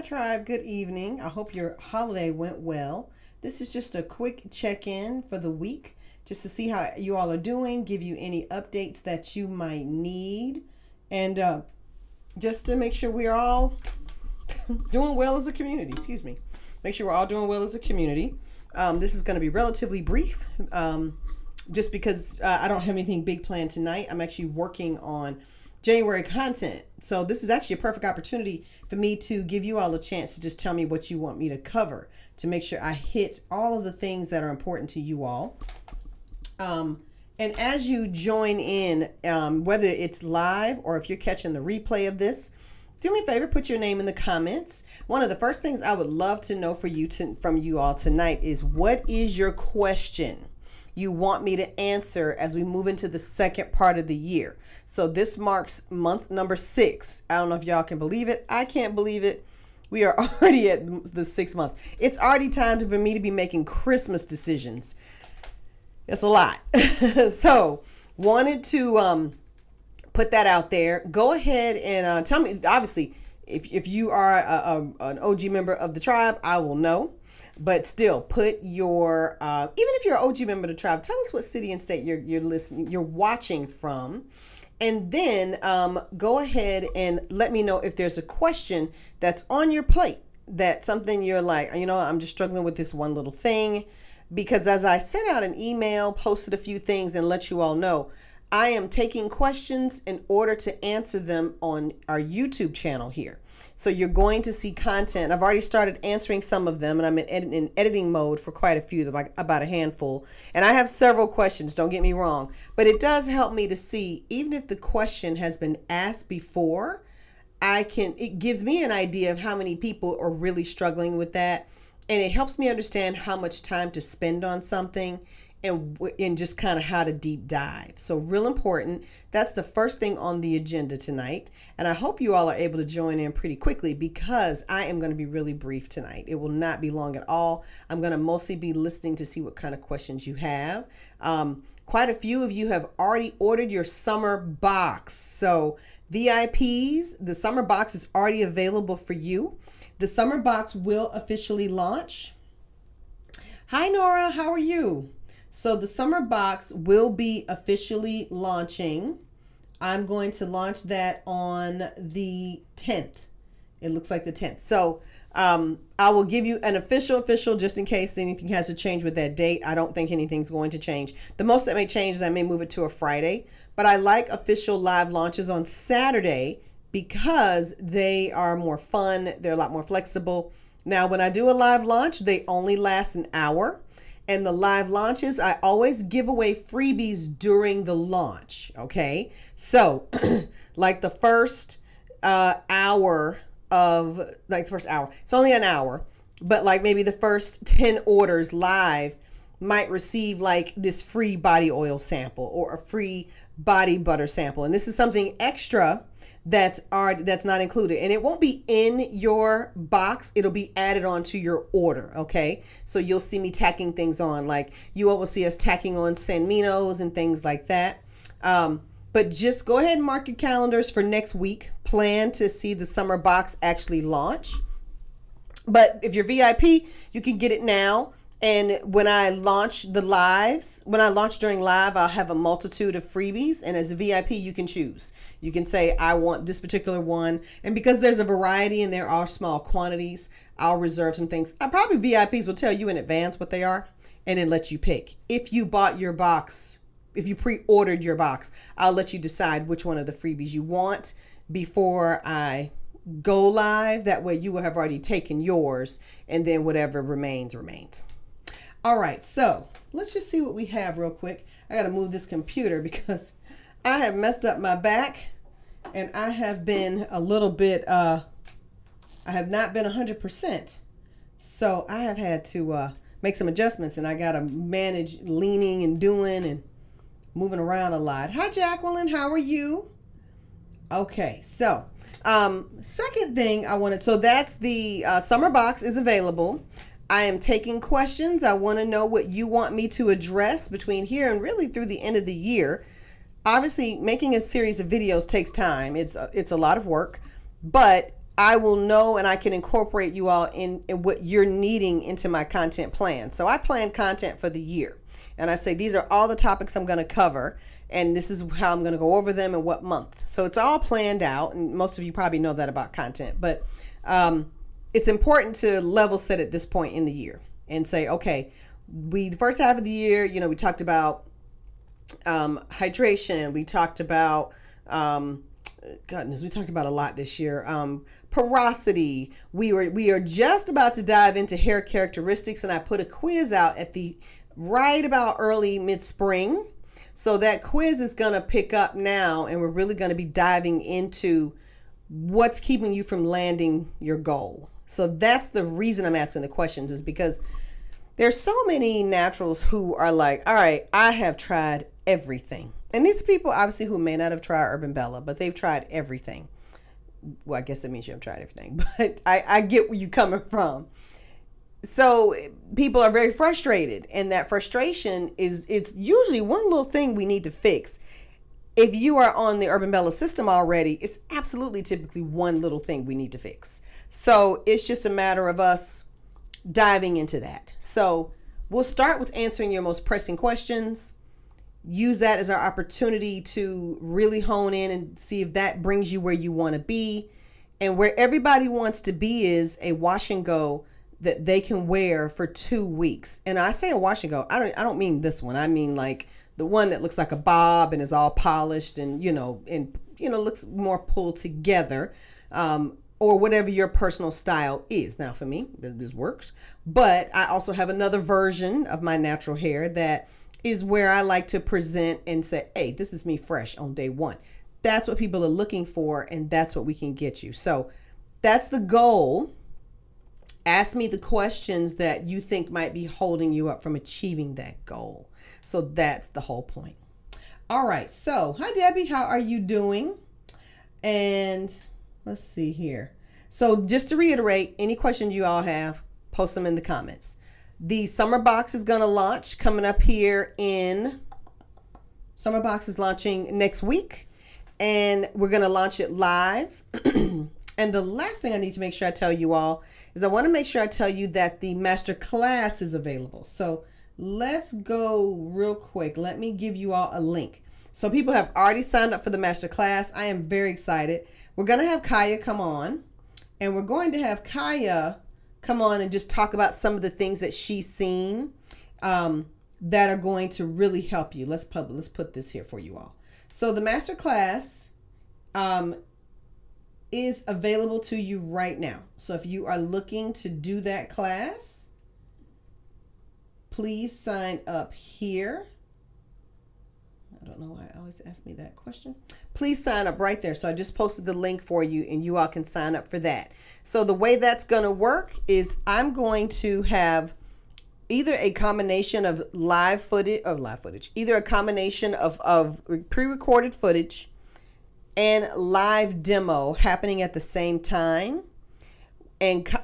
Tribe, good evening. I hope your holiday went well. This is just a quick check-in for the week, just to see how you all are doing, give you any updates that you might need, and just to make sure we're all doing well as a community. Excuse me. Make sure we're all doing well as a community. This is going to be relatively brief, just because I don't have anything big planned tonight. I'm actually working on January content. So this is actually a perfect opportunity for me to give you all a chance to just tell me what you want me to cover, to make sure I hit all of the things that are important to you all. And as you join in, whether it's live or if you're catching the replay of this, do me a favor, put your name in the comments. One of the first things I would love to know from you all tonight is, what is your question you want me to answer as we move into the second part of the year? So this marks month number 6. I don't know if y'all can believe it. I can't believe it. We are already at the 6th month. It's already time for me to be making Christmas decisions. It's a lot. So wanted to put that out there. Go ahead and tell me, obviously, if you are an OG member of the tribe, I will know. But still, put your even if you're an OG member of the tribe, tell us what city and state you're watching from. And then go ahead and let me know if there's a question that's on your plate, that's something you're like, I'm just struggling with this one little thing. Because as I sent out an email, posted a few things, and let you all know, I am taking questions in order to answer them on our YouTube channel here. So you're going to see content. I've already started answering some of them, and I'm in editing mode for quite a few, like about a handful. And I have several questions, don't get me wrong. But it does help me to see, even if the question has been asked before, it gives me an idea of how many people are really struggling with that. And it helps me understand how much time to spend on something, and just kind of how to deep dive. So real important. That's the first thing on the agenda tonight. And I hope you all are able to join in pretty quickly, because I am going to be really brief tonight. It will not be long at all. I'm going to mostly be listening to see what kind of questions you have. Quite a few of you have already ordered your summer box. So VIPs, the summer box is already available for you. The summer box will officially launch. Hi, Nora. How are you? So the summer box will be officially launching. I'm going to launch that on the 10th. It looks like the 10th. So I will give you an official, just in case anything has to change with that date. I don't think anything's going to change. The most that may change is I may move it to a Friday. But I like official live launches on Saturday because they are more fun. They're a lot more flexible. Now, when I do a live launch, they only last an hour. And the live launches, I always give away freebies during the launch. Okay. So like the first hour, it's only an hour, but like maybe the first 10 orders live might receive like this free body oil sample or a free body butter sample. And this is something extra that's not included, and it won't be in your box. It'll be added onto your order. Okay. So you'll see me tacking things on, like you all will see us tacking on San Minos and things like that. But just go ahead and mark your calendars for next week. Plan to see the summer box actually launch. But if you're VIP, you can get it now. And when I launch during live, I'll have a multitude of freebies. And as a VIP, you can choose. You can say, I want this particular one. And because there's a variety and there are small quantities, I'll reserve some things. Probably VIPs will tell you in advance what they are and then let you pick. If you bought your box, if you pre-ordered your box, I'll let you decide which one of the freebies you want before I go live. That way you will have already taken yours, and then whatever remains. All right, so let's just see what we have real quick. I got to move this computer because I have messed up my back, and I have been a little bit, I have not been 100%. So I have had to make some adjustments, and I got to manage leaning and doing and moving around a lot. Hi, Jacqueline. How are you? Okay, so second thing so that's the summer box is available. I am taking questions. I want to know what you want me to address between here and really through the end of the year. Obviously, making a series of videos takes time. It's a lot of work, but I will know and I can incorporate you all in what you're needing into my content plan. So I plan content for the year. And I say, these are all the topics I'm going to cover. And this is how I'm going to go over them and what month. So it's all planned out. And most of you probably know that about content. But it's important to level set at this point in the year and say, okay, the first half of the year, we talked about hydration. We talked about, goodness, we talked about a lot this year. Porosity. We are just about to dive into hair characteristics, and I put a quiz out at the right about early mid-spring. So that quiz is going to pick up now, and we're really going to be diving into what's keeping you from landing your goal. So that's the reason I'm asking the questions, is because there's so many naturals who are like, all right, I have tried everything. And these are people obviously who may not have tried Urban Bella, but they've tried everything. Well, I guess that means you have tried everything, but I get where you're coming from. So people are very frustrated, and that frustration it's usually one little thing we need to fix. If you are on the Urban Bella system already, it's absolutely typically one little thing we need to fix. So it's just a matter of us diving into that. So we'll start with answering your most pressing questions. Use that as our opportunity to really hone in and see if that brings you where you want to be. And where everybody wants to be is a wash and go that they can wear for 2 weeks. And I say a wash and go, I don't mean this one. I mean like the one that looks like a bob and is all polished and looks more pulled together, or whatever your personal style is. Now for me, this works, but I also have another version of my natural hair that is where I like to present and say, hey, this is me fresh on day one. That's what people are looking for, and that's what we can get you. So that's the goal. Ask me the questions that you think might be holding you up from achieving that goal. So that's the whole point. All right. So, hi, Debbie. How are you doing? And let's see here. So just to reiterate, any questions you all have, post them in the comments. The summer box is going to launch coming up here summer box is launching next week, and we're going to launch it live. And the last thing I need to make sure I tell you all is I want to make sure I tell you that the master class is available. So let's go real quick. Let me give you all a link. So people have already signed up for the master class. I am very excited. We're going to have Kaya come on, and we're going to have Kaya come on and just talk about some of the things that she's seen that are going to really help you. Let's put this here for you all. So the master class is available to you right now. So if you are looking to do that class, please sign up here. I don't know why I always ask me that question. Please sign up right there. So I just posted the link for you, and you all can sign up for that. So the way that's going to work is I'm going to have either a combination of live footage, either a combination of pre-recorded footage and live demo happening at the same time,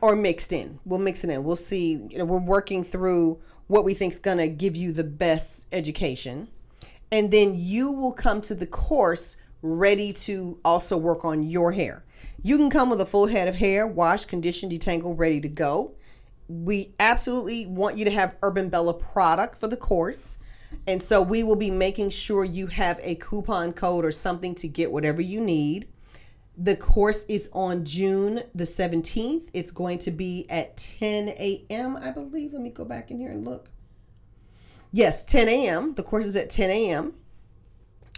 or mixed in. We'll mix it in. We'll see. We're working through what we think is going to give you the best education. And then you will come to the course ready to also work on your hair. You can come with a full head of hair, washed, conditioned, detangled, ready to go. We absolutely want you to have Urban Bella product for the course. And so we will be making sure you have a coupon code or something to get whatever you need. The course is on June the 17th. It's going to be at 10 a.m., I believe. Let me go back in here and look. Yes, 10 a.m. The course is at 10 a.m.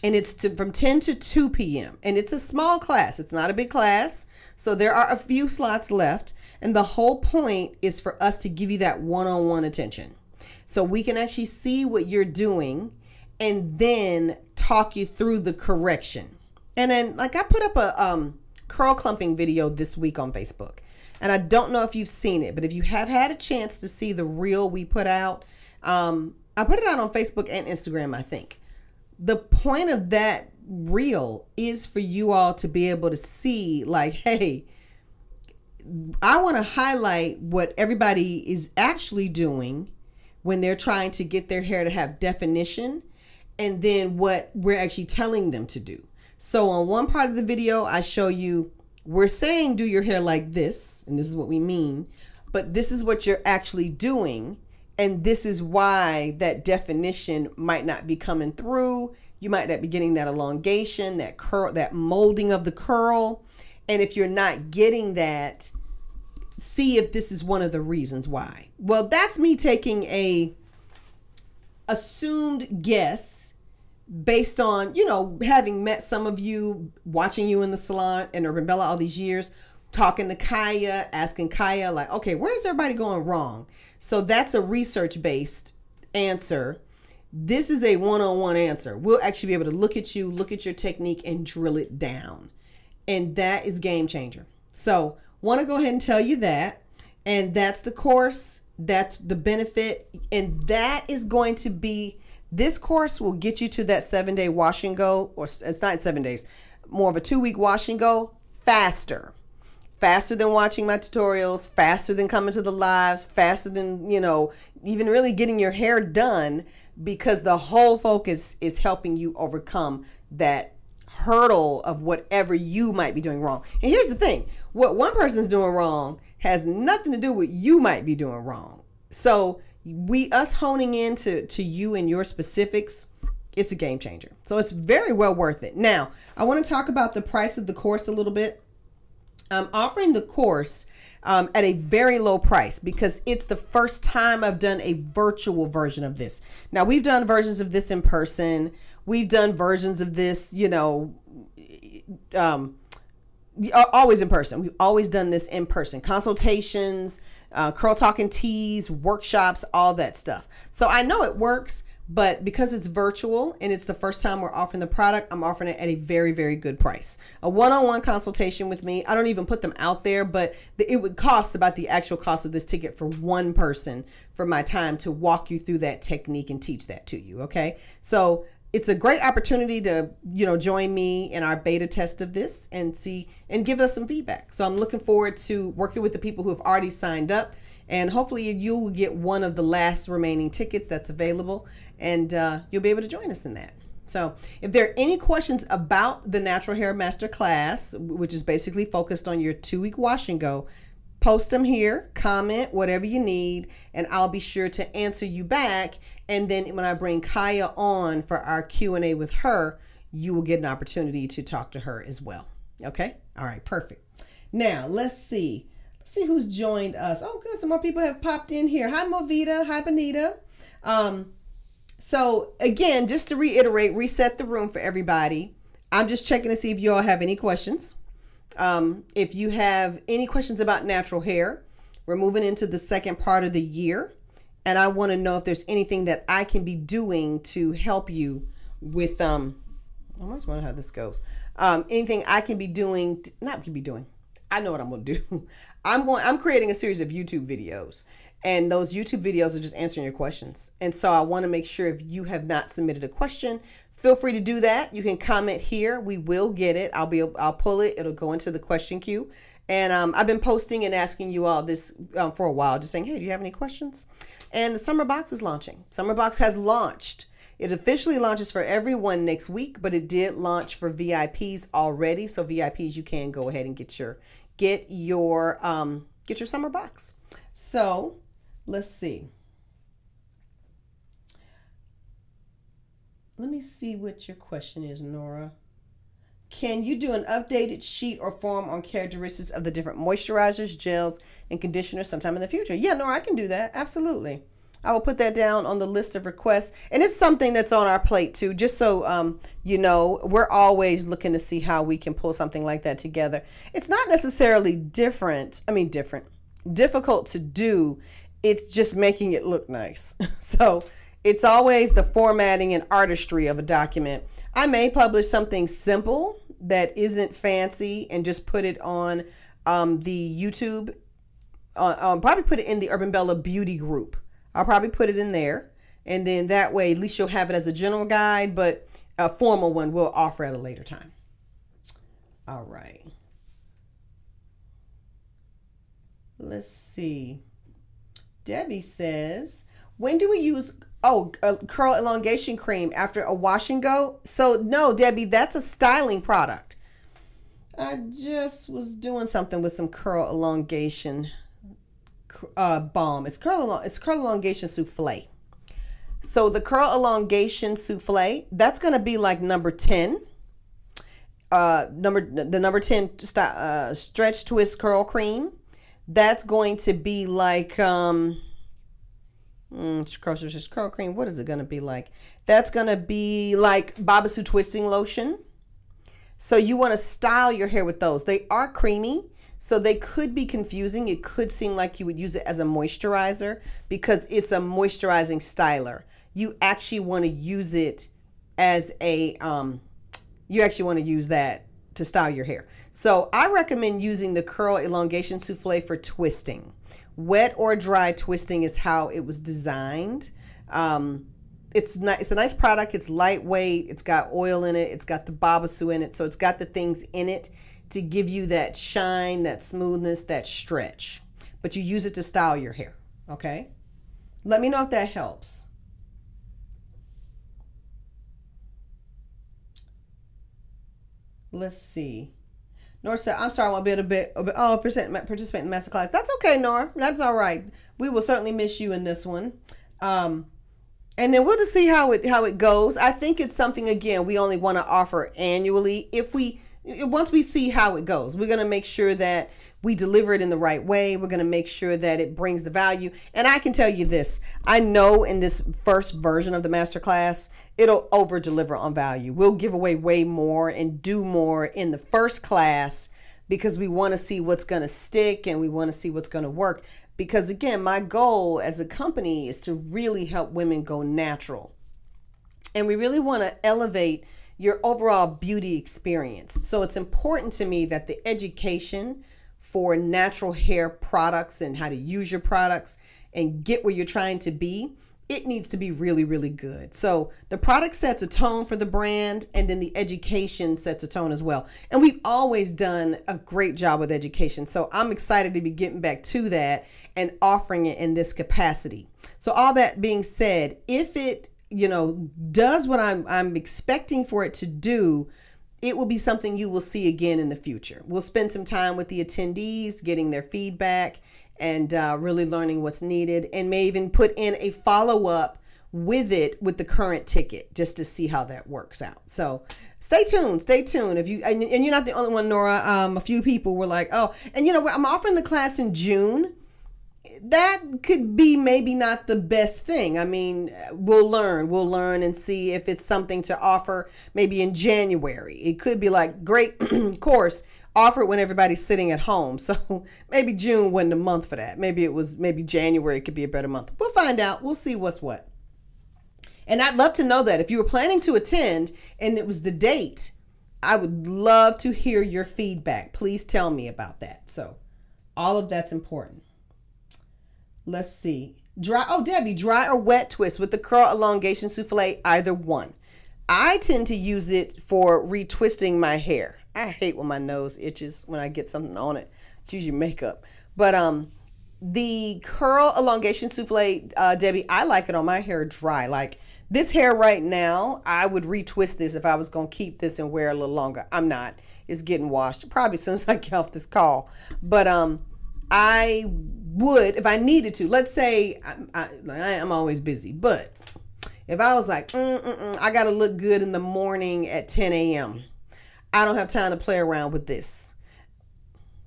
And it's from 10 to 2 p.m. And it's a small class. It's not a big class. So there are a few slots left. And the whole point is for us to give you that one-on-one attention. So we can actually see what you're doing and then talk you through the correction. And then, like, I put up a curl clumping video this week on Facebook. And I don't know if you've seen it, but if you have had a chance to see the reel we put out, I put it out on Facebook and Instagram, I think. The point of that reel is for you all to be able to see, like, hey, I want to highlight what everybody is actually doing when they're trying to get their hair to have definition, and then what we're actually telling them to do. So on one part of the video, I show you We're saying do your hair like this, and this is what we mean, but this is what you're actually doing. And this is why that definition might not be coming through. You might not be getting that elongation, that curl, that molding of the curl. And if you're not getting that, see if this is one of the reasons why. Well, that's me taking a assumed guess based on, having met some of you, watching you in the salon and Urban Bella all these years, talking to Kaya, asking Kaya, like, okay, where's everybody going wrong? So that's a research-based answer. This is a one-on-one answer. We'll actually be able to look at you, look at your technique, and drill it down. And that is game changer. So want to go ahead and tell you that. And that's the course. That's the benefit. And that is going to be, this course will get you to that 7-day wash and go, or it's not 7 days, more of a 2-week wash and go faster than watching my tutorials, faster than coming to the lives, faster than, even really getting your hair done, because the whole focus is helping you overcome that hurdle of whatever you might be doing wrong. And here's the thing, what one person's doing wrong has nothing to do with you might be doing wrong. So us honing in to you and your specifics, it's a game changer. So it's very well worth it. Now, I want to talk about the price of the course a little bit. I'm offering the course at a very low price because it's the first time I've done a virtual version of this. Now, we've done versions of this in person. We've done versions of this, always in person. We've always done this in person. Consultations, Curl Talking Teas, workshops, all that stuff. So I know it works, but because it's virtual and it's the first time we're offering the product, I'm offering it at a very, very good price. A one-on-one consultation with me. I don't even put them out there, but it would cost about the actual cost of this ticket for one person for my time to walk you through that technique and teach that to you. Okay. So it's a great opportunity to, join me in our beta test of this and see and give us some feedback. So I'm looking forward to working with the people who have already signed up, and hopefully you will get one of the last remaining tickets that's available, and you'll be able to join us in that. So if there are any questions about the Natural Hair Master Class, which is basically focused on your 2-week wash and go, post them here, comment, whatever you need, and I'll be sure to answer you back. And then when I bring Kaya on for our Q&A with her, you will get an opportunity to talk to her as well. Okay? All right, perfect. Now, let's see. Who's joined us. Oh, good. Some more people have popped in here. Hi, Movita. Hi, Benita. So again, just to reiterate, reset the room for everybody. I'm just checking to see if you all have any questions. If you have any questions about natural hair, we're moving into the second part of the year. And I want to know if there's anything that I can be doing to help you with, I just wonder how this goes. Anything I can be doing, I know what I'm going to do. I'm creating a series of YouTube videos, and those YouTube videos are just answering your questions. And so I want to make sure if you have not submitted a question, feel free to do that. You can comment here. We will get it. I'll pull it. It'll go into the question queue. And I've been posting and asking you all this for a while, just saying, hey, do you have any questions? And the Summer Box is launching. Summer Box has launched. It officially launches for everyone next week, but it did launch for VIPs already. So VIPs, you can go ahead and get your Summer Box. So let's see. Let me see what your question is, Nora. Can you do an updated sheet or form on characteristics of the different moisturizers, gels, and conditioners sometime in the future? Yeah, Nora, I can do that. Absolutely. I will put that down on the list of requests. And it's something that's on our plate too, just so we're always looking to see how we can pull something like that together. It's not necessarily difficult to do. It's just making it look nice. So it's always the formatting and artistry of a document. I may publish something simple that isn't fancy and just put it on the YouTube. Probably put it in the Urban Bella Beauty group. I'll probably put it in there. And then that way, at least you'll have it as a general guide, but a formal one we'll offer at a later time. All right. Let's see. Debbie says, when do we use curl elongation cream after a wash and go? So no, Debbie, that's a styling product. I just was doing something with some curl elongation balm. It's curl elongation souffle. So the curl elongation souffle, that's gonna be like number 10. The number 10 stretch twist curl cream. That's going to be like curl cream. What is it gonna be like? That's gonna be like Babasu twisting lotion. So you want to style your hair with those. They are creamy, so they could be confusing. It could seem like you would use it as a moisturizer because it's a moisturizing styler. You actually want to use it as a you actually want to use that to style your hair. So I recommend using the curl elongation souffle for twisting. Wet or dry twisting is how it was designed. It's a nice product. It's lightweight. It's got oil in it. It's got the Babasu in it. So it's got the things in it to give you that shine, that smoothness, that stretch. But you use it to style your hair. Okay? Let me know if that helps. Let's see. Nora said, I'm sorry, I won't be able to participate in the masterclass. That's okay, Nora. That's all right. We will certainly miss you in this one. And then we'll just see how it goes. I think it's something, again, we only want to offer annually. Once we see how it goes, we're going to make sure that we deliver it in the right way. We're going to make sure that it brings the value. And I can tell you this, I know in this first version of the masterclass, it'll over deliver on value. We'll give away way more and do more in the first class because we want to see what's going to stick and we want to see what's going to work. Because again, my goal as a company is to really help women go natural. And we really want to elevate your overall beauty experience. So it's important to me that the education for natural hair products and how to use your products and get where you're trying to be, it needs to be really, really good. So the product sets a tone for the brand, and then the education sets a tone as well. And we've always done a great job with education. So I'm excited to be getting back to that and offering it in this capacity. So all that being said, if it, does what I'm expecting for it to do, it will be something you will see again in the future. We'll spend some time with the attendees, getting their feedback and really learning what's needed, and may even put in a follow-up with the current ticket just to see how that works out. So stay tuned. If you and you're not the only one, Nora. A few people were like, oh, and I'm offering the class in June. That could be maybe not the best thing. I mean, we'll learn and see if it's something to offer maybe in January. It could be like, great course, offer it when everybody's sitting at home. So maybe June wasn't a month for that. Maybe January could be a better month. We'll find out. We'll see what's what. And I'd love to know that. If you were planning to attend and it was the date, I would love to hear your feedback. Please tell me about that. So all of that's important. Let's see. Debbie, dry or wet twist with the curl elongation souffle, either one. I tend to use it for retwisting my hair. I hate when my nose itches when I get something on it. It's usually makeup. But the curl elongation souffle, Debbie, I like it on my hair dry. Like this hair right now, I would retwist this if I was going to keep this and wear a little longer. I'm not. It's getting washed probably as soon as I get off this call. But I would, if I needed to, let's say I'm always busy, but if I was like, I got to look good in the morning at 10 a.m. I don't have time to play around with this.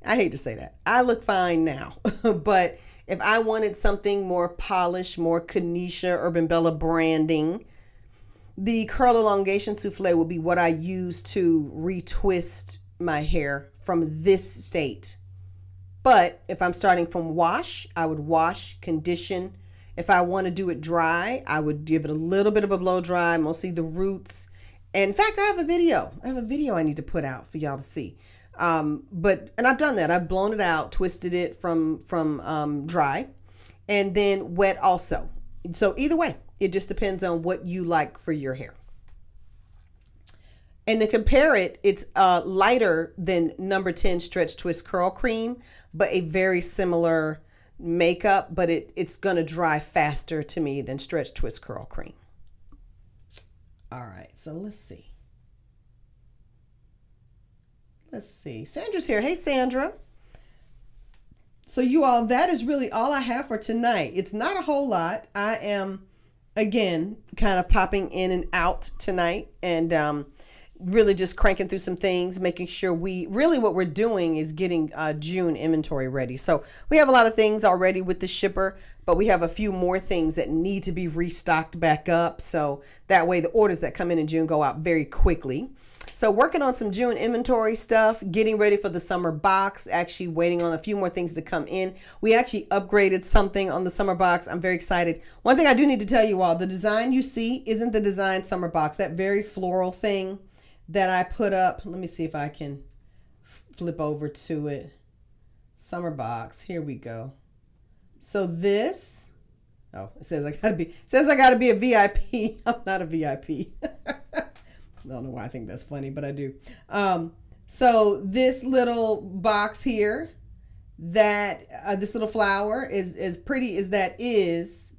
I hate to say that. I look fine now, but if I wanted something more polished, more Kanisha Urban Bella branding, the curl elongation souffle would be what I use to retwist my hair from this state. But if I'm starting from wash, I would wash, condition. If I want to do it dry, I would give it a little bit of a blow dry, mostly the roots. And in fact, I have a video I need to put out for y'all to see. And I've done that. I've blown it out, twisted it from dry, and then wet also. So either way, it just depends on what you like for your hair. And to compare it, it's lighter than number 10 Stretch Twist Curl Cream, but a very similar makeup, but it's going to dry faster to me than Stretch Twist Curl Cream. All right, so let's see. Let's see. Sandra's here. Hey, Sandra. So you all, that is really all I have for tonight. It's not a whole lot. I am, again, kind of popping in and out tonight and really just cranking through some things, making sure what we're doing is getting June inventory ready. So we have a lot of things already with the shipper, but we have a few more things that need to be restocked back up. So that way the orders that come in June go out very quickly. So working on some June inventory stuff, getting ready for the summer box, actually waiting on a few more things to come in. We actually upgraded something on the summer box. I'm very excited. One thing I do need to tell you all, the design you see isn't the design summer box. That very floral thing that I put up. Let me see if I can flip over to it. Summer box. Here we go. So this, it says I gotta be a VIP. I'm not a VIP. I don't know why I think that's funny, but I do. So this little box here, that this little flower is as pretty as that is,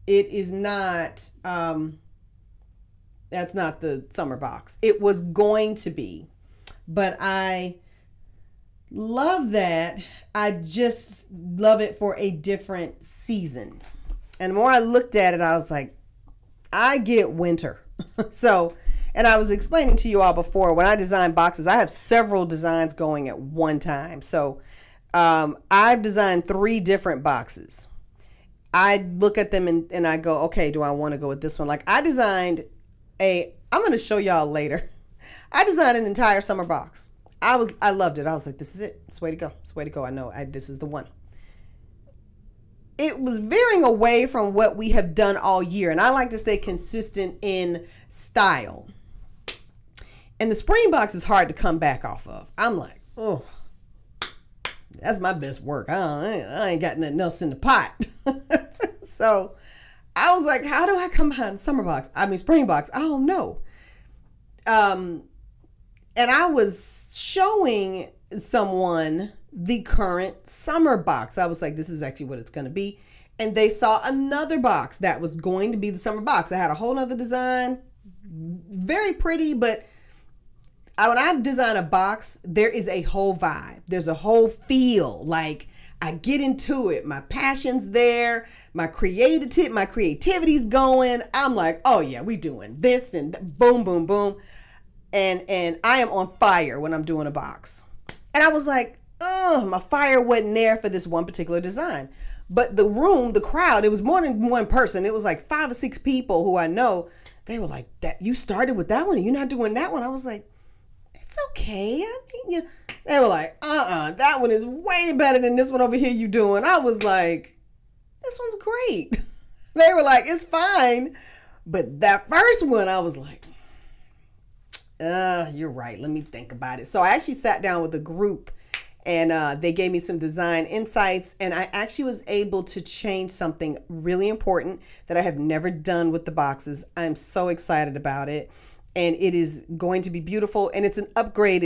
it is not, that's not the summer box. It was going to be, but I love that. I just love it for a different season. And the more I looked at it, I was like, I get winter. So, and I was explaining to you all before, when I design boxes, I have several designs going at one time. So I've designed 3 different boxes. I look at them and I go, okay, do I want to go with this one? Like I designed I'm going to show y'all later. I designed an entire summer box. I loved it. I was like, this is it. It's the way to go. It's the way to go. I know this is the one. It was veering away from what we have done all year. And I like to stay consistent in style. And the spring box is hard to come back off of. I'm like, oh, that's my best work. I ain't got nothing else in the pot. So I was like, how do I come behind spring box? I don't know. And I was showing someone the current summer box. I was like, this is actually what it's going to be. And they saw another box that was going to be the summer box. I had a whole nother design, very pretty, but when I design a box, there is a whole vibe. There's a whole feel. Like I get into it. My passion's there. My creativity's going. I'm like, oh yeah, we doing this and boom, boom, boom. And I am on fire when I'm doing a box. And I was like, oh, my fire wasn't there for this one particular design. But the crowd, it was more than one person. It was like 5 or 6 people who I know. They were like, "That you started with that one and you're not doing that one." I was like, it's okay. I mean, they were like, that one is way better than this one over here you doing. I was like, this one's great. They were like, it's fine. But that first one, I was like, you're right. Let me think about it. So I actually sat down with a group and they gave me some design insights. And I actually was able to change something really important that I have never done with the boxes. I'm so excited about it. And it is going to be beautiful. And it's an upgrade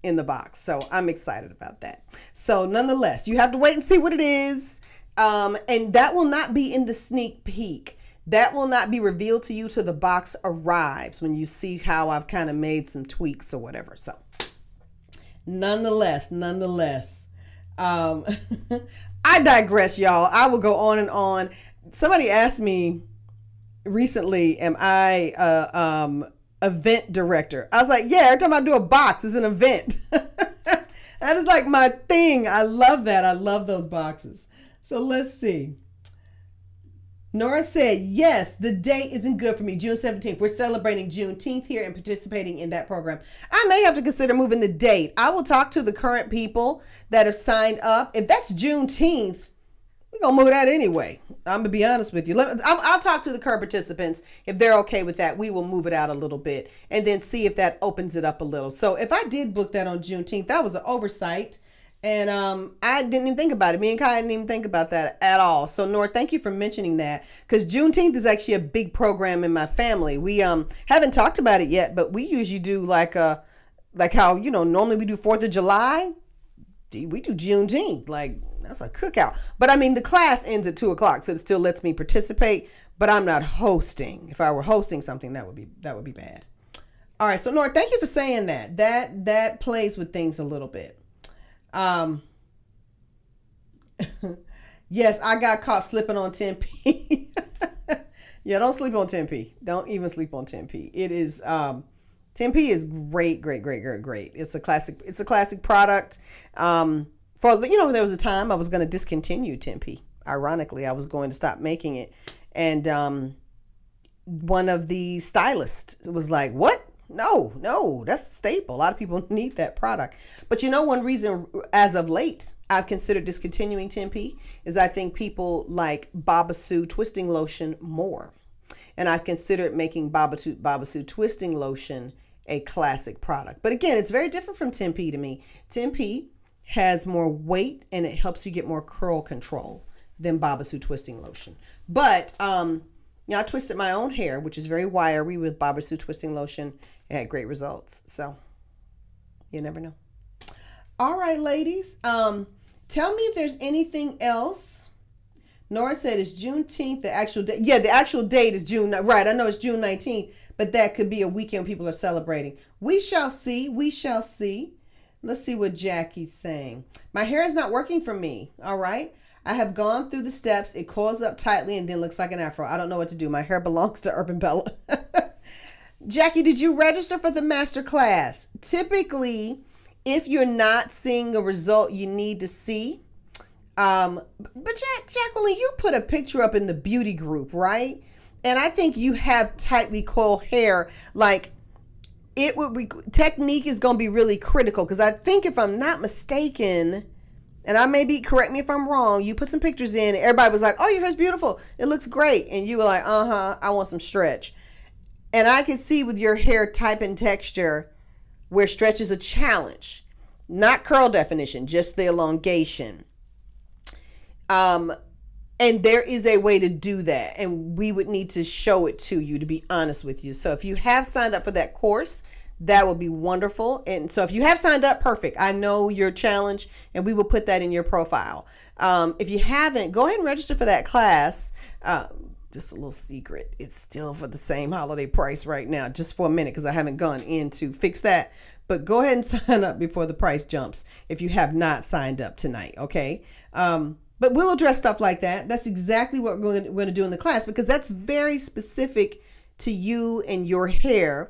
in the box. So I'm excited about that. So nonetheless, you have to wait and see what it is. And that will not be in the sneak peek. That will not be revealed to you till the box arrives, when you see how I've kind of made some tweaks or whatever. So nonetheless, I digress, y'all. I will go on and on. Somebody asked me recently, am I event director? I was like, yeah, every time I do a box, it's an event. That is like my thing. I love that. I love those boxes. So let's see. Nora said, yes, the date isn't good for me. June 17th. We're celebrating Juneteenth here and participating in that program. I may have to consider moving the date. I will talk to the current people that have signed up. If that's Juneteenth, we're going to move that anyway. I'm going to be honest with you. I'll talk to the current participants. If they're okay with that, we will move it out a little bit and then see if that opens it up a little. So if I did book that on Juneteenth, that was an oversight. And I didn't even think about it. Me and Kai didn't even think about that at all. So, Nora, thank you for mentioning that, because Juneteenth is actually a big program in my family. We haven't talked about it yet, but we usually do like how, normally we do 4th of July. We do Juneteenth. Like, that's a cookout. But I mean, the class ends at 2:00, so it still lets me participate, but I'm not hosting. If I were hosting something, that would be bad. All right. So Nora, thank you for saying that. That plays with things a little bit. Um, yes, I got caught slipping on 10p. Yeah, don't sleep on 10p. Don't even sleep on 10p. It is 10p is great, great, great, great, great. It's a classic. It's a classic product. For there was a time I was going to discontinue 10p. Ironically, I was going to stop making it, and one of the stylists was like, "What? No, that's a staple. A lot of people need that product." But one reason, as of late, I've considered discontinuing 10p is I think people like Baba Sue twisting lotion more, and I've considered making Baba Sue twisting lotion a classic product. But again, it's very different from 10p to me. 10p has more weight and it helps you get more curl control than Baba Sue twisting lotion. But I twisted my own hair, which is very wiry, with Baba Sue twisting lotion. It had great results. So you never know. All right, ladies. Tell me if there's anything else. Nora said it's Juneteenth, the actual date. Yeah, the actual date is June. Right, I know it's June 19th, but that could be a weekend people are celebrating. We shall see. We shall see. Let's see what Jackie's saying. My hair is not working for me. All right. I have gone through the steps. It coils up tightly and then looks like an afro. I don't know what to do. My hair belongs to Urban Bella. Jackie, did you register for the master class? Typically, if you're not seeing a result you need to see, but Jacqueline, you put a picture up in the beauty group, right? And I think you have tightly coiled hair. Like, it would be, technique is going to be really critical, because I think, if I'm not mistaken, and I may be, correct me if I'm wrong, you put some pictures in and everybody was like, "Oh, your hair's beautiful. It looks great." And you were like, I want some stretch. And I can see with your hair type and texture where stretch is a challenge, not curl definition, just the elongation. And there is a way to do that, and we would need to show it to you, to be honest with you. So if you have signed up for that course, that would be wonderful. And so if you have signed up, perfect. I know your challenge, and we will put that in your profile. If you haven't, go ahead and register for that class. Just a little secret, it's still for the same holiday price right now, just for a minute, because I haven't gone in to fix that. But go ahead and sign up before the price jumps if you have not signed up tonight, okay? But we'll address stuff like that. That's exactly what we're going to do in the class, because that's very specific to you and your hair.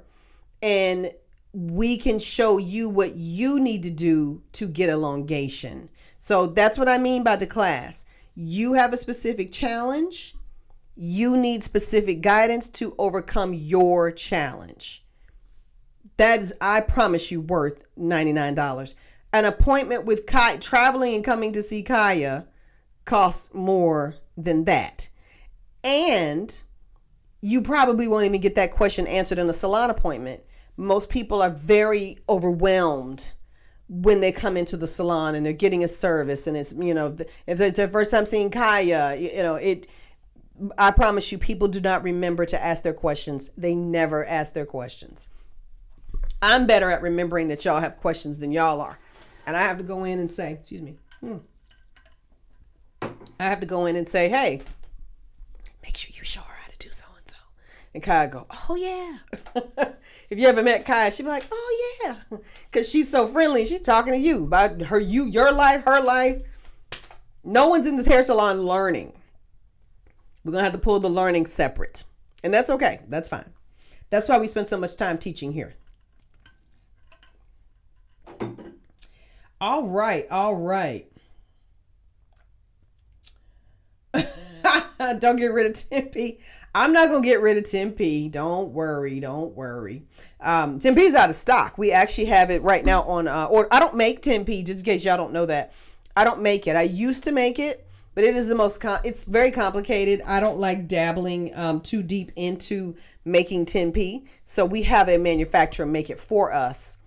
And we can show you what you need to do to get elongation. So that's what I mean by the class. You have a specific challenge. You need specific guidance to overcome your challenge. That is, I promise you, worth $99. An appointment with Kaya, traveling and coming to see Kaya, costs more than that. And you probably won't even get that question answered in a salon appointment. Most people are very overwhelmed when they come into the salon and they're getting a service, and it's, if it's their first time seeing Kaya, I promise you, people do not remember to ask their questions. They never ask their questions. I'm better at remembering that y'all have questions than y'all are. And I have to go in and say, excuse me. I have to go in and say, "Hey, make sure you show her how to do so-and-so." And Kaya go, "Oh, yeah." If you ever met Kaya, she'd be like, "Oh, yeah." Because she's so friendly. She's talking to you about your life, her life. No one's in this hair salon learning. We're going to have to pull the learning separate. And that's okay. That's fine. That's why we spend so much time teaching here. All right. Don't get rid of 10p. I'm not going to get rid of 10p. Don't worry. 10p is out of stock. We actually have it right now on order. I don't make 10p, just in case y'all don't know that. I don't make it. I used to make it, but it is it's very complicated. I don't like dabbling too deep into making 10p. So we have a manufacturer make it for us.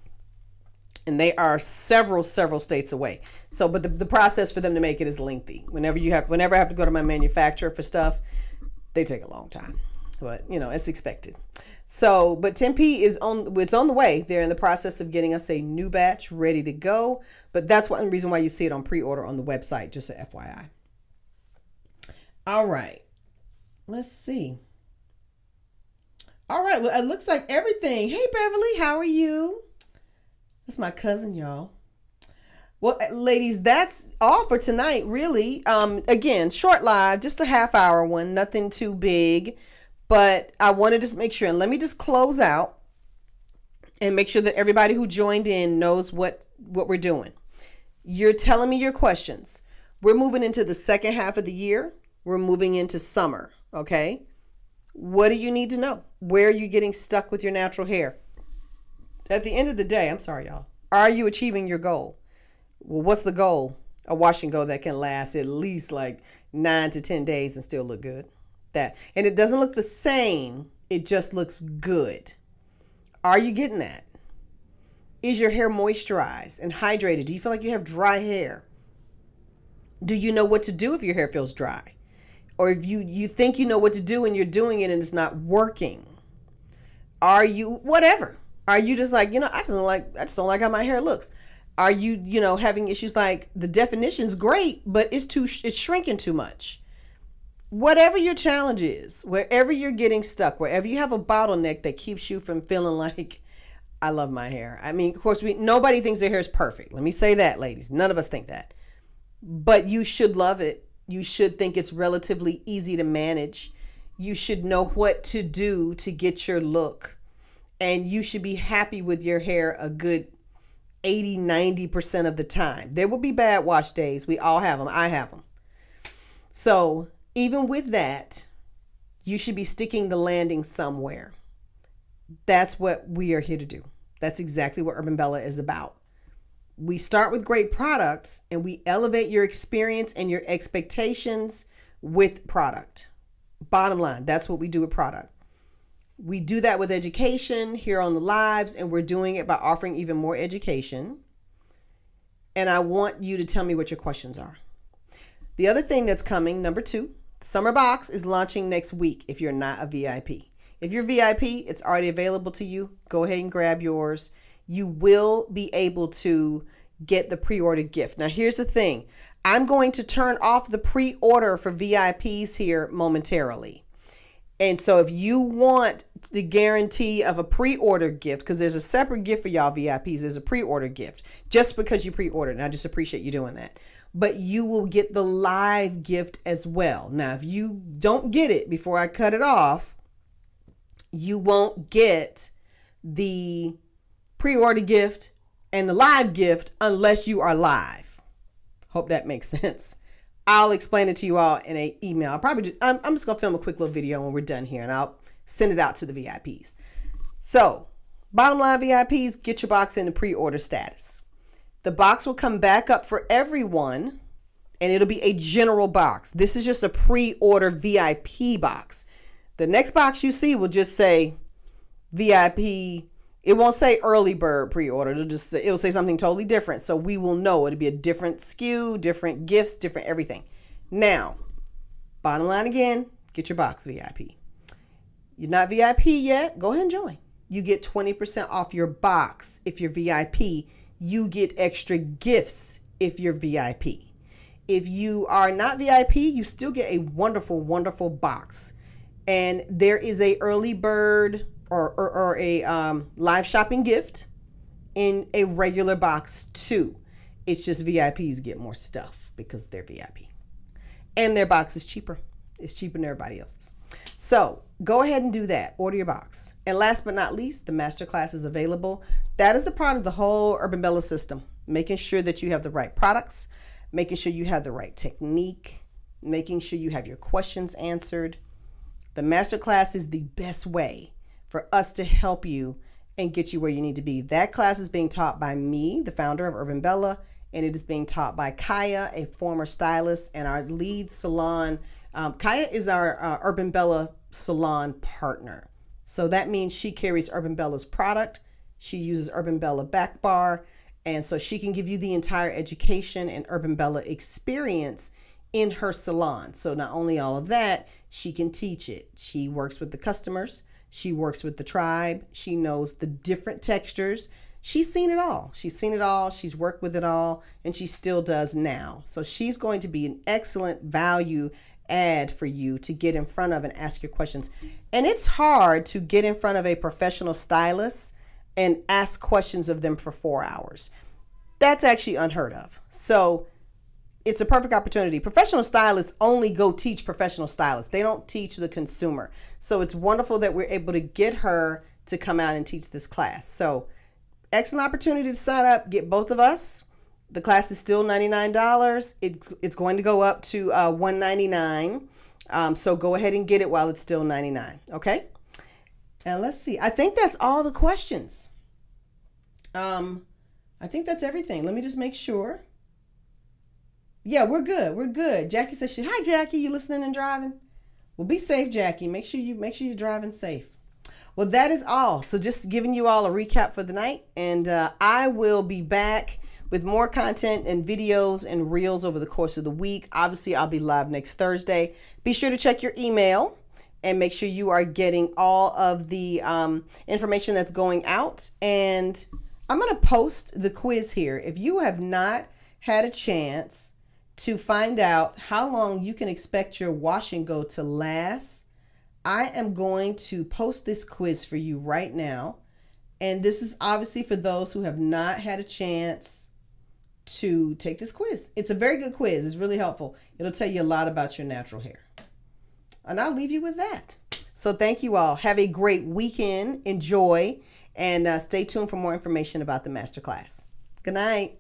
And they are several states away. So, but the process for them to make it is lengthy. Whenever I have to go to my manufacturer for stuff, they take a long time. But it's expected. So, but 10p it's on the way. They're in the process of getting us a new batch ready to go. But that's one reason why you see it on pre-order on the website, just a FYI. All right. Let's see. All right. Well, it looks like everything. Hey, Beverly, how are you? That's my cousin, y'all. Well, ladies, that's all for tonight, really. Again, short live, just a half hour one, nothing too big. But I wanted to make sure, and let me just close out and make sure that everybody who joined in knows what we're doing. You're telling me your questions. We're moving into the second half of the year. We're moving into summer, okay? What do you need to know? Where are you getting stuck with your natural hair? At the end of the day, I'm sorry, y'all. Are you achieving your goal? Well, what's the goal? A wash and go that can last at least like 9 to 10 days and still look good. And it doesn't look the same. It just looks good. Are you getting that? Is your hair moisturized and hydrated? Do you feel like you have dry hair? Do you know what to do if your hair feels dry? Or if you think you know what to do and you're doing it and it's not working? Are you whatever? Are you just like, I just don't like how my hair looks? Are you, having issues like the definition's great, but it's shrinking too much? Whatever your challenge is, wherever you're getting stuck, wherever you have a bottleneck that keeps you from feeling like, I love my hair. I mean, of course, nobody thinks their hair is perfect. Let me say that, ladies. None of us think that. But you should love it. You should think it's relatively easy to manage. You should know what to do to get your look. And you should be happy with your hair a good 80-90% of the time. There will be bad wash days. We all have them. I have them. So even with that, you should be sticking the landing somewhere. That's what we are here to do. That's exactly what Urban Bella is about. We start with great products and we elevate your experience and your expectations with product. Bottom line, that's what we do with product. We do that with education here on the lives, and we're doing it by offering even more education. And I want you to tell me what your questions are. The other thing that's coming, number 2, Summer Box is launching next week if you're not a VIP. If you're VIP, it's already available to you. Go ahead and grab yours. You will be able to get the pre-order gift. Now, here's the thing. I'm going to turn off the pre-order for VIPs here momentarily. And so if you want the guarantee of a pre-order gift, because there's a separate gift for y'all VIPs, there's a pre-order gift just because you pre-ordered. And I just appreciate you doing that. But you will get the live gift as well. Now, if you don't get it before I cut it off, you won't get the pre-order gift and the live gift unless you are live. Hope that makes sense. I'll explain it to you all in an email. I'm just going to film a quick little video when we're done here, and I'll send it out to the VIPs. So, bottom line, VIPs, get your box in the pre-order status. The box will come back up for everyone, and it'll be a general box. This is just a pre-order VIP box. The next box you see will just say VIP. It won't say early bird pre-order. It'll say something totally different. So we will know it'll be a different SKU, different gifts, different everything. Now, bottom line again, get your box VIP. You're not VIP yet? Go ahead and join. You get 20% off your box if you're VIP. You get extra gifts if you're VIP. If you are not VIP, you still get a wonderful, wonderful box. And there is a early bird or a live shopping gift in a regular box too. It's just VIPs get more stuff because they're VIP. And their box is cheaper. It's cheaper than everybody else's. So go ahead and do that. Order your box. And last but not least, the masterclass is available. That is a part of the whole Urban Bella system. Making sure that you have the right products, making sure you have the right technique, making sure you have your questions answered. The masterclass is the best way for us to help you and get you where you need to be. That class is being taught by me, the founder of Urban Bella, and it is being taught by Kaya, a former stylist, and our lead salon. Kaya is our Urban Bella salon partner. So that means she carries Urban Bella's product. She uses Urban Bella back bar. And so she can give you the entire education and Urban Bella experience in her salon. So not only all of that, she can teach it. She works with the customers. She works with the tribe. She knows the different textures. She's seen it all. She's seen it all. She's worked with it all, and she still does now. So she's going to be an excellent value ad for you to get in front of and ask your questions. And it's hard to get in front of a professional stylist and ask questions of them for 4 hours. That's actually unheard of. So it's a perfect opportunity. Professional stylists only go teach professional stylists. They don't teach the consumer. So it's wonderful that we're able to get her to come out and teach this class. So excellent opportunity to sign up, get both of us. The class is still $99. It's going to go up to $199. So go ahead and get it while it's still $99. Okay. And let's see. I think that's all the questions. I think that's everything. Let me just make sure. Yeah, we're good. We're good. Jackie says, "Hi, Jackie. You listening and driving? Well, be safe, Jackie. Make sure you're driving safe." Well, that is all. So just giving you all a recap for the night, and I will be back with more content and videos and reels over the course of the week. Obviously, I'll be live next Thursday. Be sure to check your email and make sure you are getting all of the information that's going out. And I'm going to post the quiz here. If you have not had a chance to find out how long you can expect your wash and go to last, I am going to post this quiz for you right now. And this is obviously for those who have not had a chance to take this quiz. It's a very good quiz. It's really helpful. It'll tell you a lot about your natural hair. And I'll leave you with that. So thank you all. Have a great weekend. Enjoy. And stay tuned for more information about the masterclass. Good night.